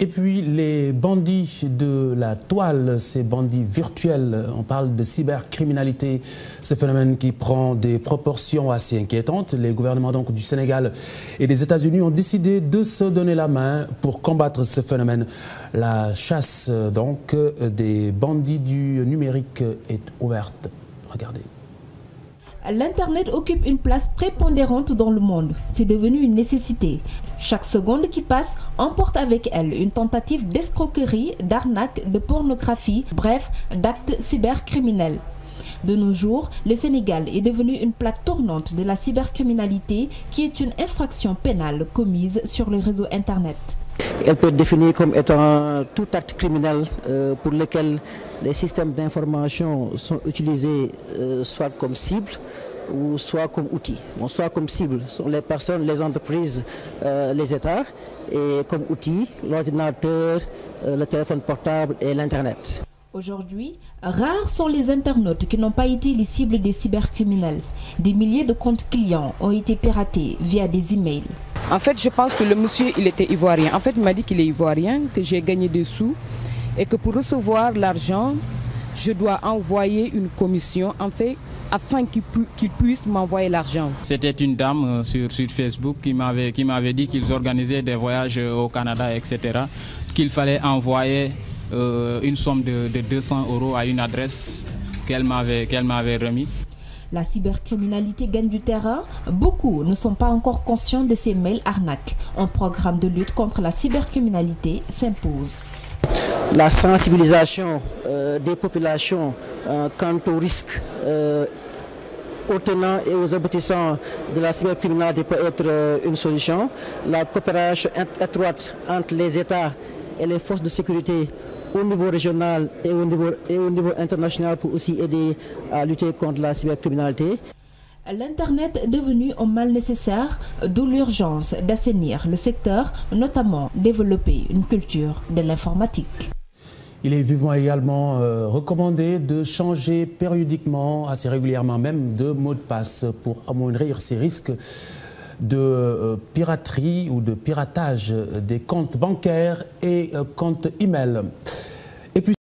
Et puis les bandits de la toile, ces bandits virtuels, on parle de cybercriminalité, ce phénomène qui prend des proportions assez inquiétantes. Les gouvernements donc du Sénégal et des États-Unis ont décidé de se donner la main pour combattre ce phénomène. La chasse donc des bandits du numérique est ouverte. Regardez. L'Internet occupe une place prépondérante dans le monde. C'est devenu une nécessité. Chaque seconde qui passe emporte avec elle une tentative d'escroquerie, d'arnaque, de pornographie, bref, d'actes cybercriminels. De nos jours, le Sénégal est devenu une plaque tournante de la cybercriminalité qui est une infraction pénale commise sur le réseau Internet. Elle peut être définie comme étant tout acte criminel pour lequel les systèmes d'information sont utilisés soit comme cible ou soit comme outil. Bon, soit comme cible sont les personnes, les entreprises, les États, et comme outil, l'ordinateur, le téléphone portable et l'Internet. Aujourd'hui, rares sont les internautes qui n'ont pas été les cibles des cybercriminels. Des milliers de comptes clients ont été piratés via des emails. En fait, je pense que le monsieur, il était ivoirien. En fait, il m'a dit qu'il est ivoirien, que j'ai gagné des sous et que pour recevoir l'argent, je dois envoyer une commission en fait, afin qu'il puisse m'envoyer l'argent. C'était une dame sur Facebook qui m'avait dit qu'ils organisaient des voyages au Canada, etc. Qu'il fallait envoyer une somme de 200 € à une adresse qu'elle m'avait remise. La cybercriminalité gagne du terrain. Beaucoup ne sont pas encore conscients de ces mails arnaques. Un programme de lutte contre la cybercriminalité s'impose. La sensibilisation des populations quant aux risques aux tenants et aux aboutissants de la cybercriminalité peut être une solution. La coopération étroite entre les États et les forces de sécurité au niveau régional et au niveau international pour aussi aider à lutter contre la cybercriminalité. L'Internet est devenu un mal nécessaire, d'où l'urgence d'assainir le secteur, notamment développer une culture de l'informatique. Il est vivement également recommandé de changer périodiquement, assez régulièrement même, de mot de passe pour amoindrir ces risques de piraterie ou de piratage des comptes bancaires et comptes email. Et puis